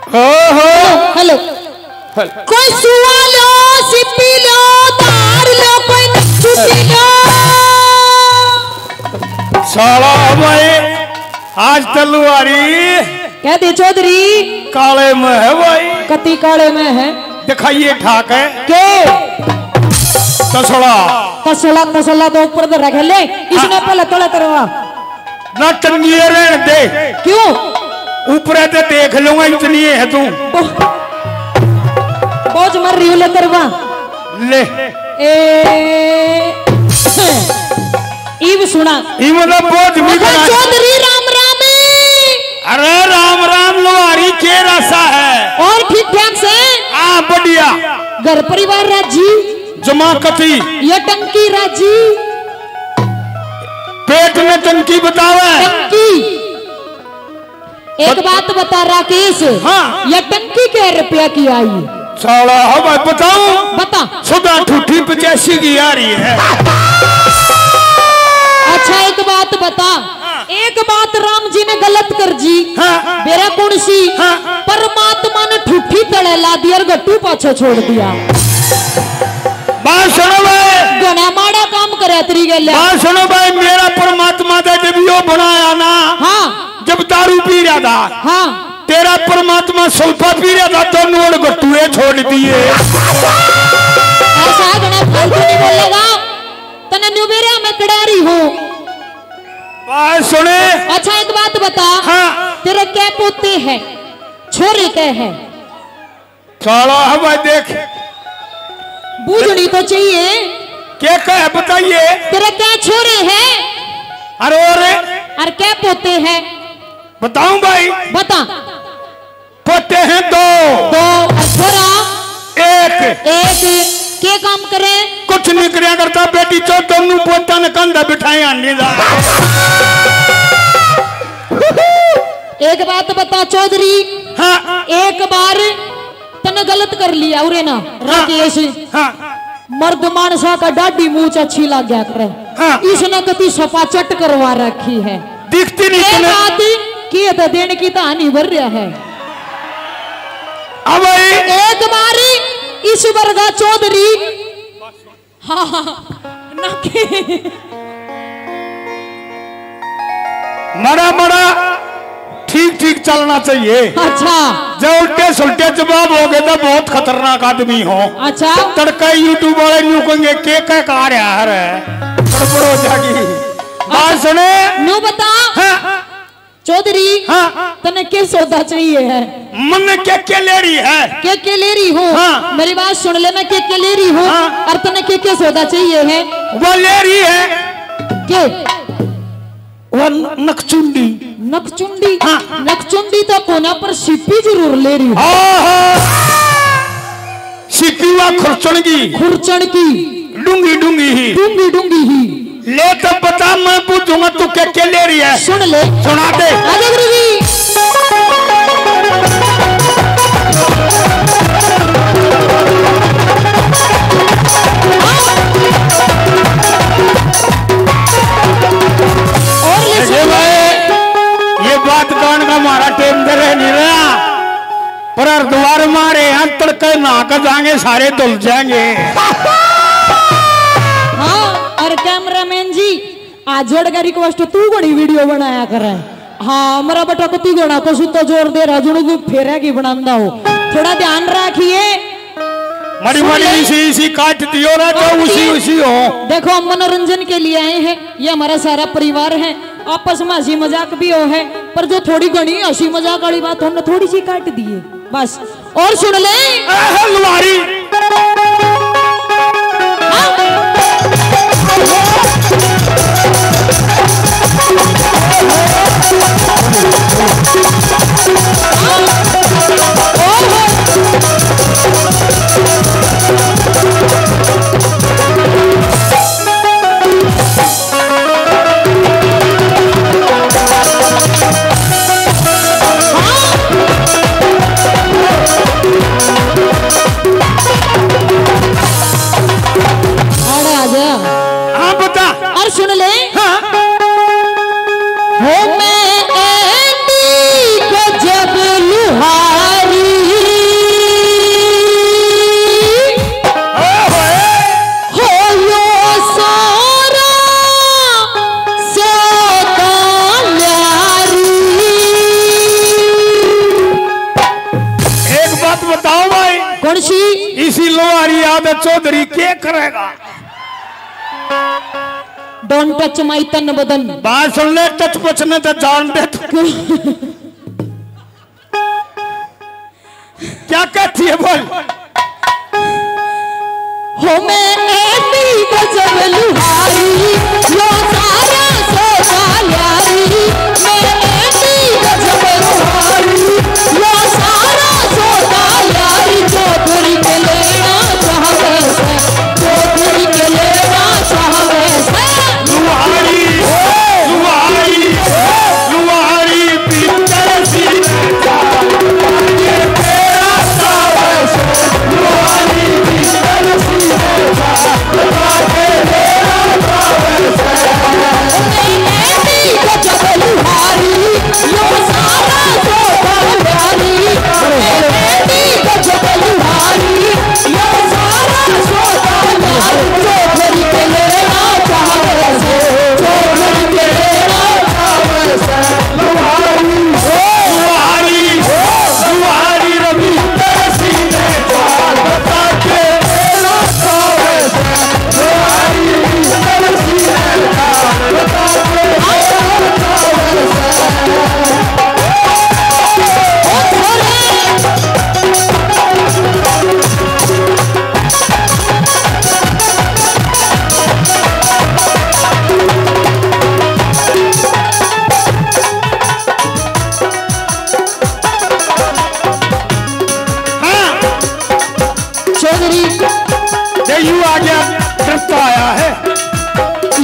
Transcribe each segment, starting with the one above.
ओहो हेलो कोई सुआ लो सिपी लो तार लो कोई छुट्टी लो साला भाई आज तलवारी कहते चौधरी काले में है भाई। कति काले में है दिखाइए ठाक है के तसला तसला तसला तो ऊपर तो रख ले इसने पहले तोड़ा तरवा ना टंगिए रहने दे। क्यों ऊपर तो देख लूंगा इतनी है तू बोझ मर रही हो ले तरवा ले इव सुना ई मतलब बोझ भी बना। चौधरी राम राम। अरे राम राम लोहारी के रसा है और ठीक ठाक से हाँ बढ़िया। घर परिवार राजी जमा कथी ये टंकी राजी पेट में टंकी बतावे टंकी। एक बात बता राकेश हाँ ये टंकी के रुपया की आई साला अब बताऊं बता। सुधा ठूठी 85 की आ रही है। अच्छा एक बात बता एक बात राम जी ने गलत कर जी मेरा कौन सी परमात्मा ने ठूठी तले ला दिया और गट्टू पाछे छोड़ दिया। बात सुनो भाई गना माड़ा काम करे तेरी गल। बात सुनो भाई मेरा परमात्मा ने जब यो बनाया ना हाँ जब दारू पी रहा था हाँ तेरा परमात्मा सुल्फा पी रहा था तो नोड़ गट्टुए छोड़ दिए। ऐसा गना फालतू नहीं बोलेगा तने न्यू मेरे मैं कड़ारी हूँ। बात सुने अच्छा एक बात बता हाँ तेरे क्या पोते हैं छोरे क्या है साला भाई देख बूझनी तो चाहिए क्या कह बताइए। तेरे क्या छोरे हैं अरे और क्या पोते हैं बताऊं भाई बता। पोते हैं दो दो और छोरा एक के काम करे कुछ नहीं करया करता बेटी चो दोनों पोता ने कंधा बिठाए आने दा। एक बात बता चौधरी हाँ एक बार तने गलत कर लिया उरे ना राकेश हाँ मर्द मानसा का डाडी मूछ अच्छी लग गया करे हाँ। इसने कति सफा चट करवा रखी है दिखती नहीं ये तने। बात की तो देने की कहानी भर रहा है। अब भाई एक बारी ईश्वर का चौधरी हाँ मरा मरा ठीक ठीक चलना चाहिए। अच्छा जब उल्टे सुलटे जवाब हो गए तो बहुत खतरनाक आदमी हो। अच्छा तड़का यूट्यूब वाले न्यू कहेंगे के कहा रहा है गड़बड़ हो जाएगी। बात सुने न्यू बता हाँ चौधरी हाँ तने क्या सौदा चाहिए है मन के ले रही है के ले रही हूँ हाँ। मेरी बात सुन लेना के ले रही हूँ हाँ। और तने के सौदा चाहिए है वो ले रही है के वो नकचुंडी नकचुंडी हाँ। नकचुंडी तो कोना पर सिप्पी जरूर ले रही हूँ सिपी वा खुरचन की डूंगी डूंगी ही डूंगी ही ले तो बता मैं पूछूंगा तू क्या ले रही है सुन ले सुना दे। आगे गुरुजी और ले सुन ले। ये बात कौन का हमारा टेम दे रहे नहीं रहा पर द्वार मारे यहाँ तड़के नाक जाएंगे सारे धुल जाएंगे। हाँ और कैमरामैन जी आज जोड़ का रिक्वेस्ट तू बड़ी वीडियो बनाया करे। हाँ मेरा बेटा को तू गणा को तो जोर दे रहा जुड़ फेरा की बनांदा हो थोड़ा ध्यान रखिए। मरी मरी इसी काट दियो ना तो उसी हो। देखो हम मनोरंजन के लिए आए हैं ये हमारा सारा परिवार है आपस में हंसी मजाक भी हो है पर जो थोड़ी घनी हंसी मजाक वाली बात हमने थोड़ी सी काट दी है बस। और सुन ले लुहारी और सुन ले हाँ। हो मैं कौन सी? इसी लोहारी आदत चौधरी क्या करेगा? डोंट टच माई तन बदन। बात सुन ले, टच पचने तो जान दे तू। क्या कहती है बोल? हो मैं ऐसी गजब लुहारी, यो सारा सोचा यारी। मैं ऐसी गजब लुहारी, यो सारा सोचा यारी। चौधरी के लेना चाहवे से, चौधरी के लेना चाहवे से। लुहारी लुहारी लुहारी भीतर सी ये तेरा सावस। लुहारी भीतर सी लगा के तेरा सावस। ऐसी गजब लुहारी, यो सारा सोचा यारी। ऐसी गजब लुहारी, यो सारा सोचा यारी। चौधरी के लेना चाहवे से, चौधरी के लेना चाहवे से। लुहारी लुहारी रवि तरसी ने चाल बता के तेरा सावस। लुहारी तरसी ने चाल बता के तेरा चौधरी यू आ गया, दफ्तर आया है।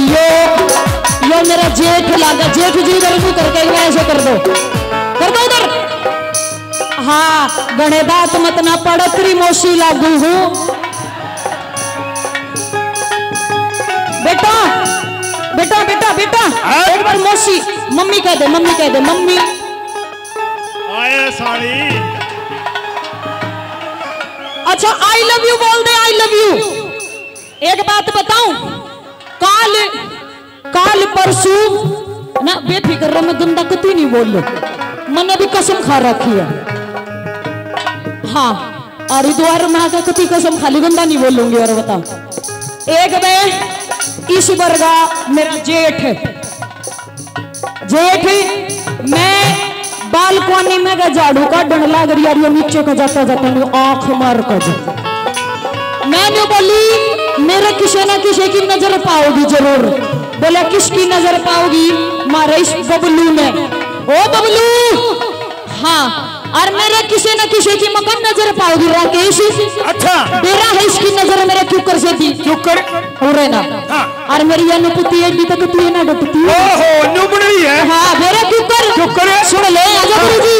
यो मेरा जेठ लागा। जेठ जी इधर को करके ऐसे कर दो उधर। हाँ, गणे बात मत ना पड़तरी मोशी लागू हूँ। बेटा बेटा बेटा बेटा, एक बार मोशी मम्मी कह दे, मम्मी कह दे, मम्मी। आए साली। अच्छा आई लव यू बोल दे, आई लव यू। एक बात बताऊं, काल परसों ना बेफिक्र रहो, मैं गंदा कुछ नहीं बोल लो। मैंने भी कसम खा रखी है। हाँ, हरिद्वार में आकर कति कसम खाली, गंदा नहीं बोलूंगी। और बताओ, एक बे इस वर्गा मेरा जेठ मैं बालकनी में झाड़ू का डंड लाग रही है, नीचे का जाता जाता आंख मार कर मैंने बोली मेरे किसी ना किसी की नजर पाओगी जरूर। बोला किसकी नजर पाओगी? मारे इस बबलू ने। ओ बबलू, हाँ, और मेरे किसी न किसी की मकान नजर पाओगी राकेश। अच्छा, मेरा है इसकी नजर मेरे कुकर से थी। कुकर हो रहे ना। हाँ। और मेरी अनुभूति एडी तक तू ना डटती। ओहो, नुबड़ी है। हाँ, मेरा कुकर सुन ले, आजा गुरुजी।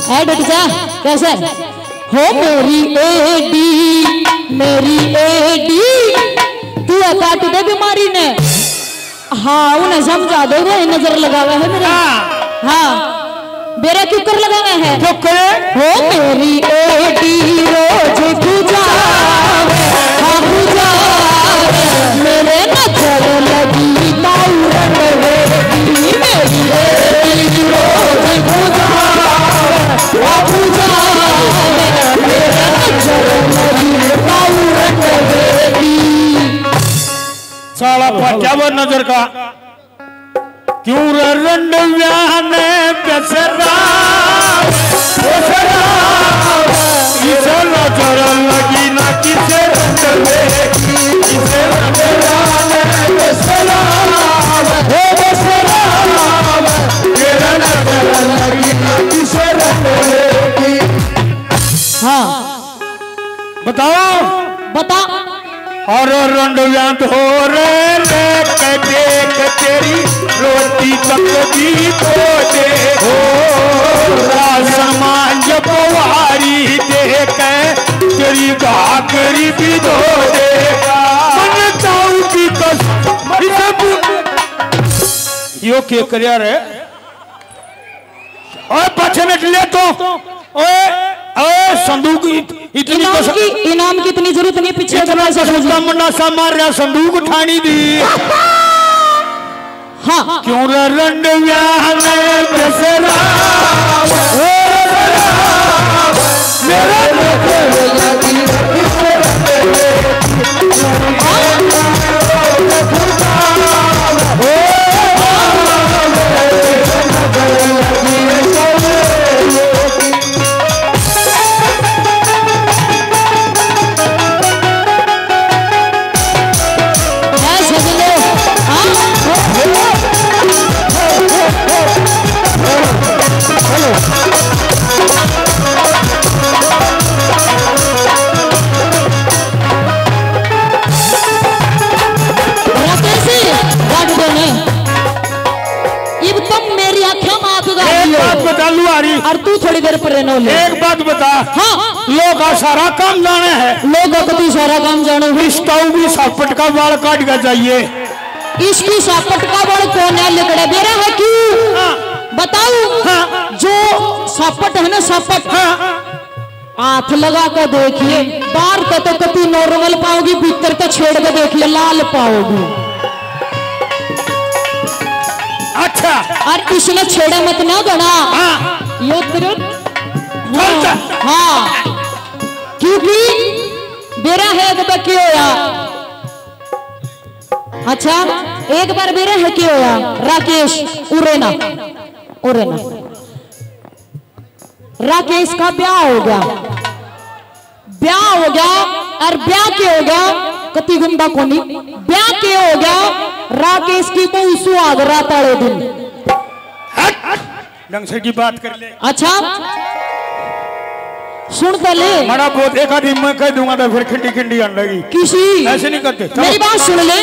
है डट जा कैसे? हो मेरी एडी तू काट दे बीमारी ने। हाँ, उन्हें समझा दो, नजर लगावा है मेरे। हाँ, मेरा कुकर लगावा है। कुकर हो मेरी एडी रोज गुजारे, हाँ गुजारे, मेरे नजर लगी ताउरन वेदी। मेरी एडी रोज गुजारे, हाँ गुजारे, मेरे नजर लगी ताउरन वेदी। साला क्या वो नजर का क्यों रंडव्या ने बेसरा इसे नजर लगी ना किसे रंडवे इसे रंडव्या ने बेसरा तेरा नजर लगी ना किसे रंडवे। हाँ बताओ बता। और रंडव्यांत हो रे देख तेरी रोटी तक भी तो दे हो राजमान जब वारी देख तेरी घाघरी भी धो देगा मन ताऊ की कसम। यो के करिया रे ओए पाछे निकले तो ओए संदूक इतनी इनाम की इतनी जरूरत नहीं, पीछे मुन्ना सा मार रहा संदूक उठानी दी। हाँ, क्यों रंडव्या ने बेसरा आख्या माफ कर एक दियो। बात बता लुहारी, और तू थोड़ी देर पर रहना ले। एक बात बता। हाँ लोग का सारा काम जाने है, लोगों को तू सारा काम जानो है। स्टोव भी सापट का बाल काट का चाहिए। इसकी सापट का बड़ कौन है लिकड़े बेरा है क्यों बताऊ। जो सापट है ना सापट, हाथ लगा कर देखिए, बाहर तो कभी नॉर्मल पाओगी, भीतर तो छेड़ के देखिए लाल पाओगी। अच्छा और इसने छेड़ा मत ना गना। यो तुरंत हाँ, क्योंकि बेरा है तो क्या होया। अच्छा एक बार बेरा है क्या होया, राकेश उरेना उरेना राकेश का ब्याह हो गया, ब्याह हो गया। और ब्याह क्या हो गया, कति गुंडा कोनी ब्याह क्या हो गया। राकेश की बहु सुहाग रात वाले दिन ढंग से की बात कर ले। अच्छा सुन तो ले, बड़ा बहुत एक आदमी मैं कह दूंगा तो फिर खिंडी खिंडी आने लगी। किसी ऐसे नहीं करते। मेरी बात सुन ले।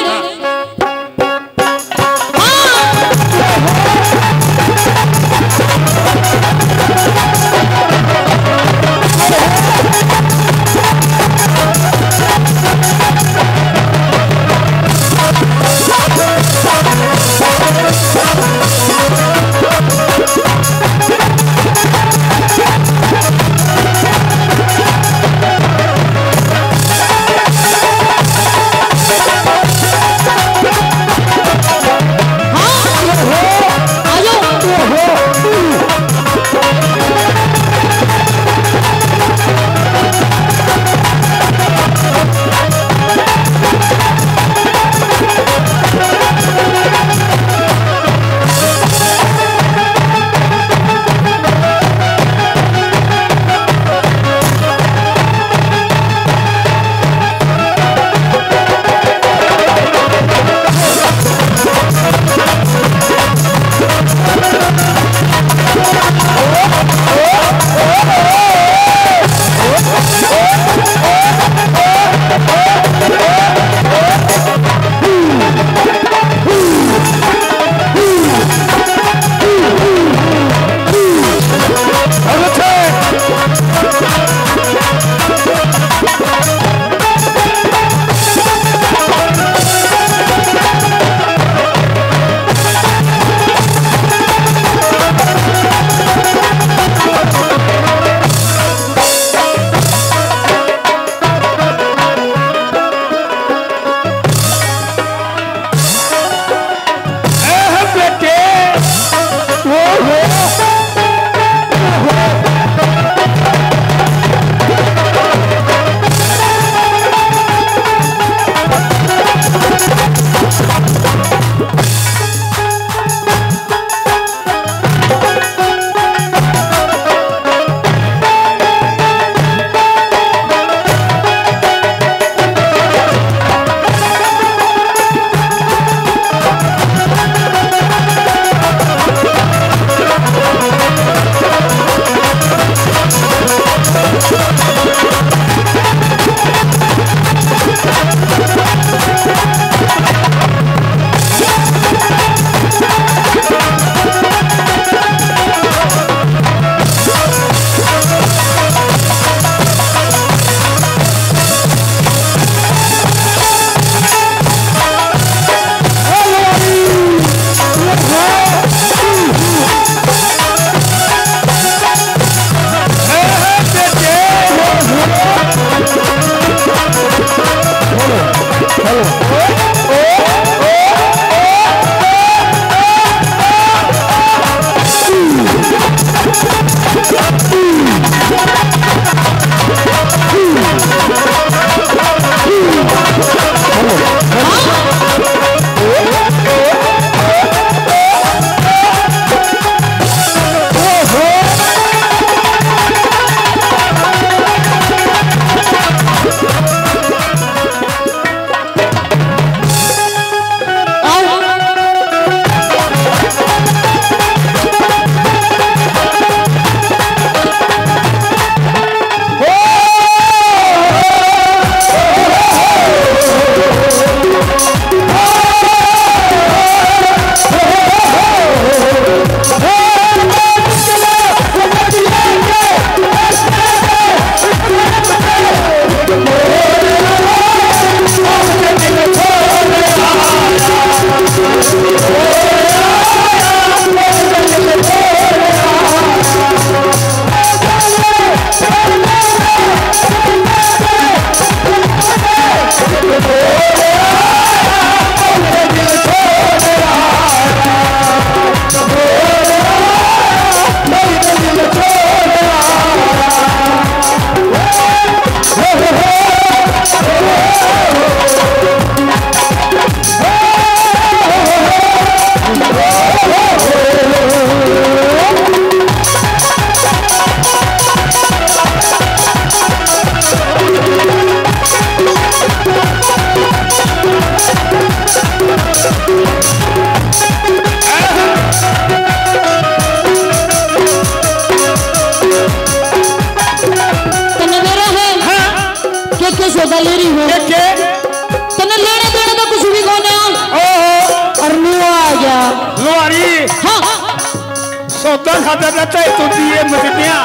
सौदा खादा जाता है तो दिए मजदिया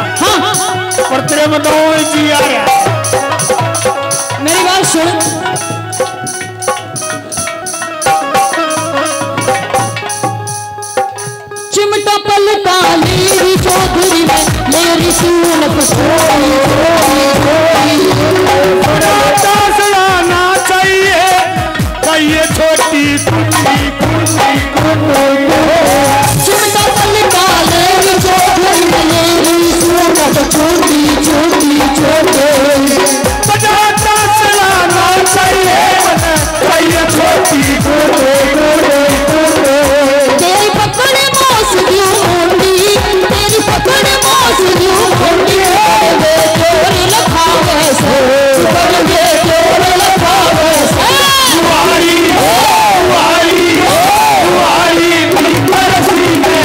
पर तेरे में दो जी आ रहा है। मेरी बात सुन, चिमटा पलटा लेरी चौधरी में मेरी सून पछोड़ी सलाना चाहिए चाहिए छोटी कुंडी कुंडी कुंडी। चिमटा पलटा लेरी चौधरी में मेरी सून पछोड़ी छोटी छोटी। बजाता सलाना चाहिए चाहिए छोटी कुंडी कुंडी कुंडी। तेरी पकड़ मौसमी होंगी, तेरी पकड़ मौसमी होंगी। वे चोर लखावे से, वे चोर लखावे से। वारी वारी वारी परसी में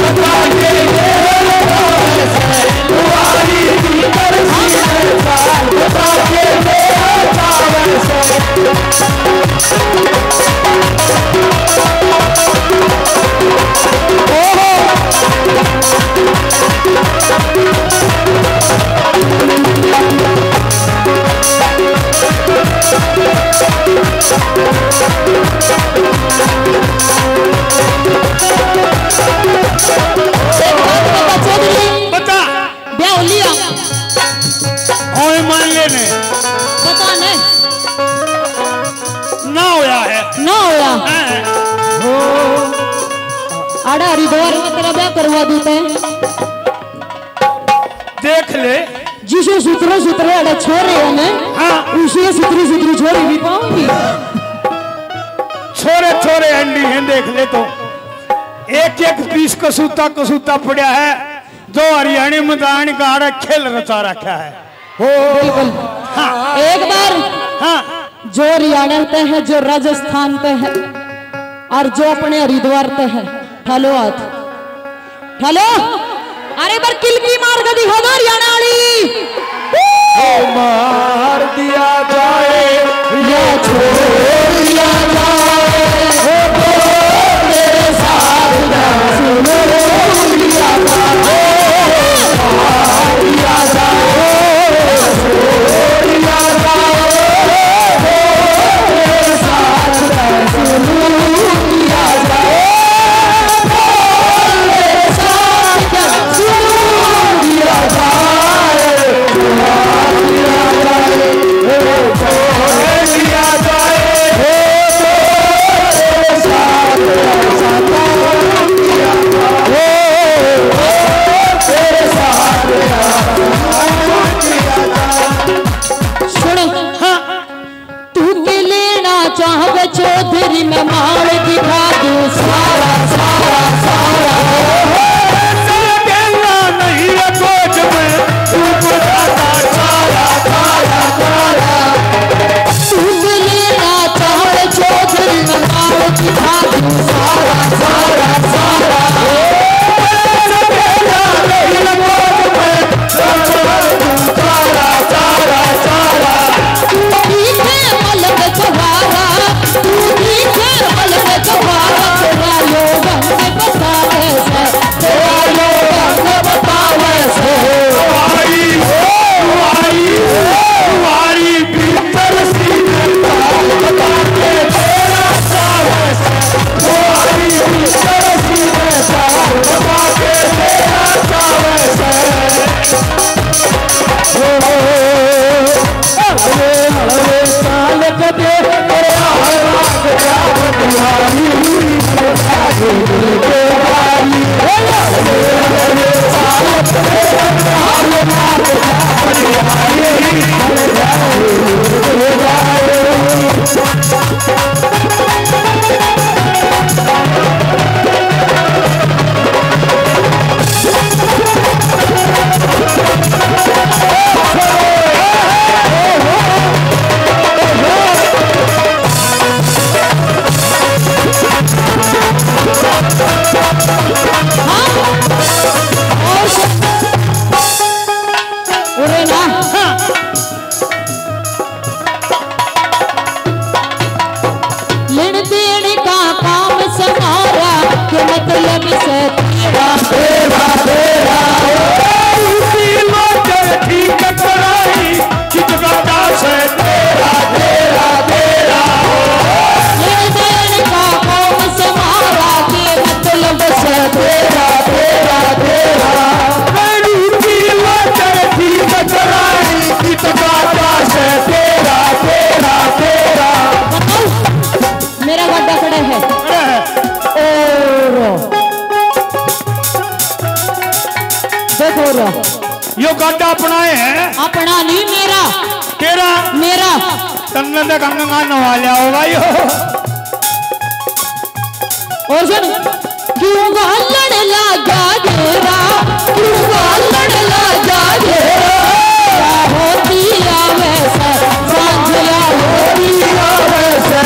बता के वारी परसी में बता के बता ब्याह लिया और मान लेने पता नहीं ना होया है ना होया। हो आड़ा हरिद्वार में तेरा ब्याह करवा देते हैं। देख ले जिसे सुतरे सुतरे अड़े छोरे हैं मैं, हाँ उसे सुतरी सुतरी छोरी भी पाऊंगी। छोरे छोरे अंडी हैं देख ले तो एक एक पीस कसूता पड़ा है। जो हरियाणी मैदान का आड़ा खेल रचा रखा है। हो बिल्कुल हाँ एक बार हाँ जो हरियाणा पे है, जो राजस्थान पे है और जो अपने हरिद्वार पे है, ठालो हाथ ठालो। अरे बार किलकी मार के दिखा दो हरियाणा वाली। मार दिया जाए या छोड़ दिया जाए, मेरे साथ सुनो दिया जाए, दिया जाए, छोड़ दिया जाए, मेरे साथ सुनो दिया जाए, मेरे साथ सुनो दिया जाए, दिया जाए मोरा। यो गाड़ा अपना है? अपना नहीं मेरा। तेरा? मेरा। तन्ने तो गंगा नवा लिया होगा यो। और सुन, क्यों गालन लगा घेरा, क्यों गालन लगा घेरा, होती आवे से सांझला होती आवे से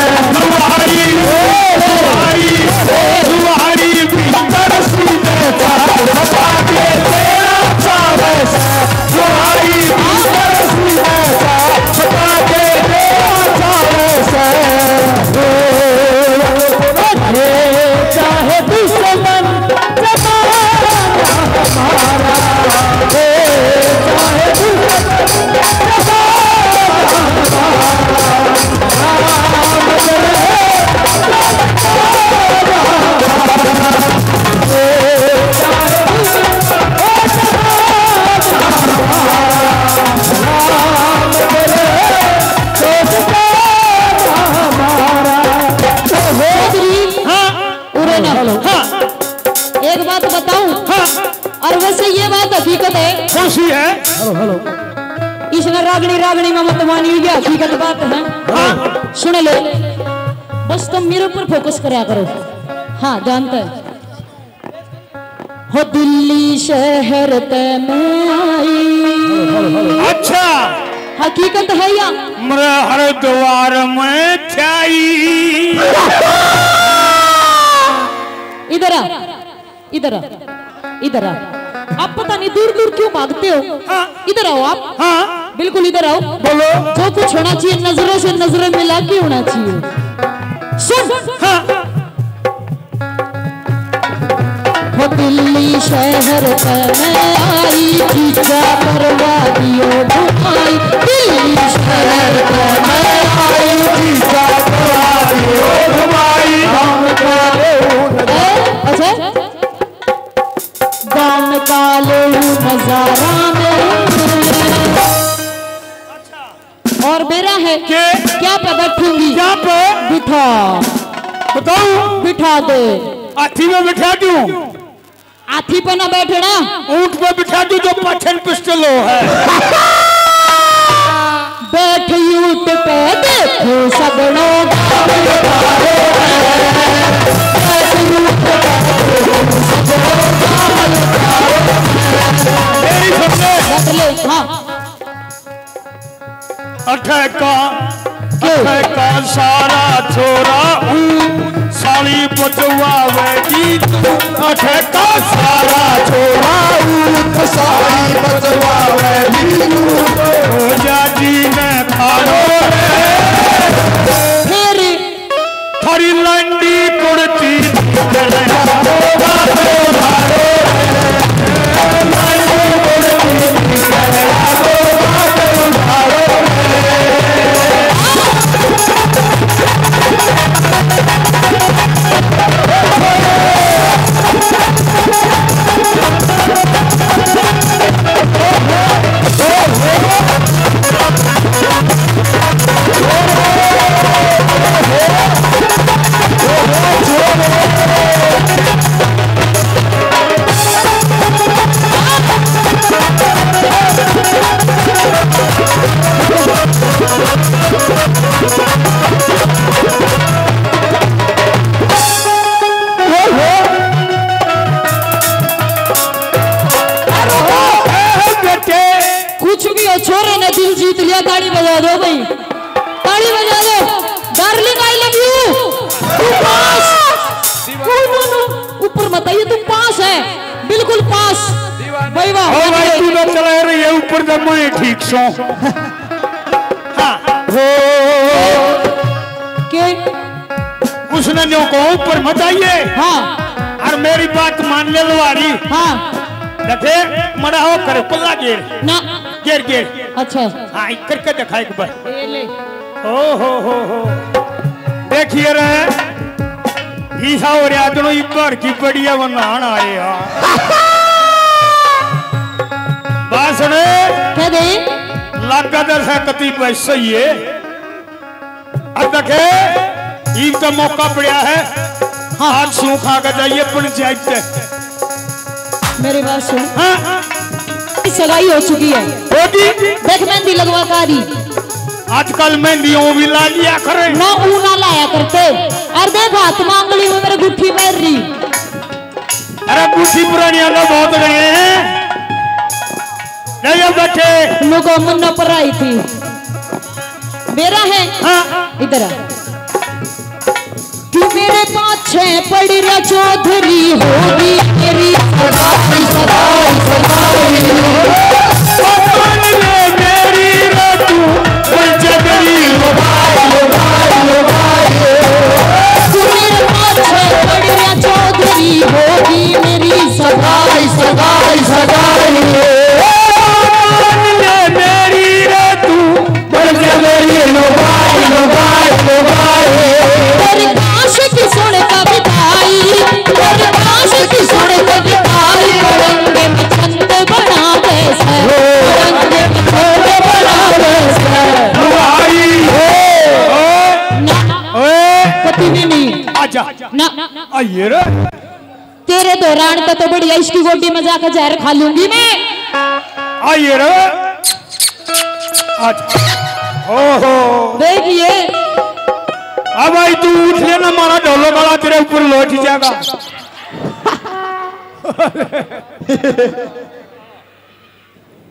तुम्हारी भीतर सीने चाल बता के तेरा चावे से तुम्हारी भीतर सीने चाल बता के तेरा चावे से चाहे दुश्मन जमाना हमारा, चाहे दुश्मन एक बात बताऊं? और वैसे ये बात हकीकत है। कौन सी है? इसने रागनी रागनी में मत मानिए, ये हकीकत बात है। सुन लो, बस तुम मेरे ऊपर फोकस करा करो। हाँ जानते हैं हो, दिल्ली शहर ते में आई। अच्छा हकीकत है या? मेरे हरिद्वार में छाई। इधर आ, इधर आ, इधर आ। आप पता नहीं दूर दूर क्यों भागते हो? इधर आओ आप। हाँ बिल्कुल इधर आओ। बोलो। जो कुछ होना चाहिए नजरों से नजरें मिला के होना चाहिए। सुन। हाँ। हो दिल्ली शहर में आई, खींचा करवा दियो घुमाई। दिल्ली शहर में आई, खींचा करवा दियो घुमाई। अच्छा, गान काले नजारा में और मेरा है क्या पे बैठूंगी? क्या पे? बिठा। बताऊं? बिठा दे। हाथी में बिठा दूं? हाथी पे ना बैठना, ऊंट पे बिठा दूं जो पाछन पिस्टलो है। बैठ ऊंट पे देखो सगड़ों का सारा छोरा साली बजवावेगी। अठे का सारा छोरा साली बजवावेगी। जाजी ने खानो फिर थारी लंडी कुर्ती कुछ भी हो, छोरे ने दिल जीत लिया। ताड़ी बजा दो भाई, ताड़ी बजा दो। Darling I love you. तू पास। ऊपर मत आइए, तुम पास है, बिल्कुल पास। भाई वाह। ओ भाई तू तो चला रही है ऊपर जब मैं ठीक सो। हाँ हो के उसने जो को ऊपर मत आइए। हाँ और मेरी बात मान ले लवारी। हाँ देखे मरा हो करे पल्ला गेर ना गेर गेर। अच्छा हाँ करके दिखा एक बार। ये ले। हो देखिए रे ईसा और यादनो इबर की बढ़िया बनान आए यार। बात सुने क्या दे? लगा दर्शा कति पैसा ही है। अब देखे ईद का मौका पड़ा है। हाँ सूखा कर जाइए पंचायत। मेरी बात सुन। हाँ सगाई हो चुकी है। होगी देख मेहंदी लगवा कारी आजकल मेहंदियों भी ला लिया करे ना ऊना लाया करते। और देख हाथ मांगली में मेरे गुट्ठी मेर रही। अरे गुट्ठी पुरानियां तो बहुत गए हैं नहीं बैठे लोगों मन पर आई थी मेरा है। हाँ इधर आ कि मेरे पाछे पड़ी रा चौधरी होगी मेरी सगाई सगाई सगाई मेरी तू पंचगरी मेरे पाछे पड़ी रा चौधरी होगी मेरी सगाई सगाई सगाई मेरी तू पंचगरी काश की सुन कविताई काश की सुन कविताई रंग में छंद बना दे रंग में छंद बना दे पति नहीं आजा ना आइए रे तेरे दौरान तो बढ़िया इसकी गोडी में जाकर जहर खा लूंगी मैं। आइए रे आजा ओहो देखिए अब भाई तू उठ लेना मारा ढोलो गला तेरे ऊपर लौट जाएगा।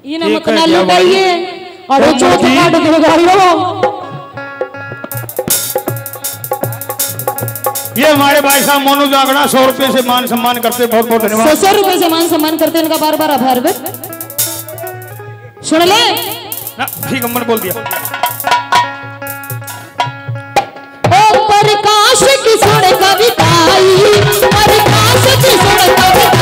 ये ना मत ना लुटाइए और वो चोट काट देगा ये हमारे भाई साहब मोनू जागड़ा 100 रुपए से मान सम्मान करते बहुत बहुत धन्यवाद। 100 रुपए से मान सम्मान करते इनका बार बार आभार सुन ले ना ठीक है मैंने बोल दिया। प्रकाश की सुन कविताई प्रकाश की सुन कविताई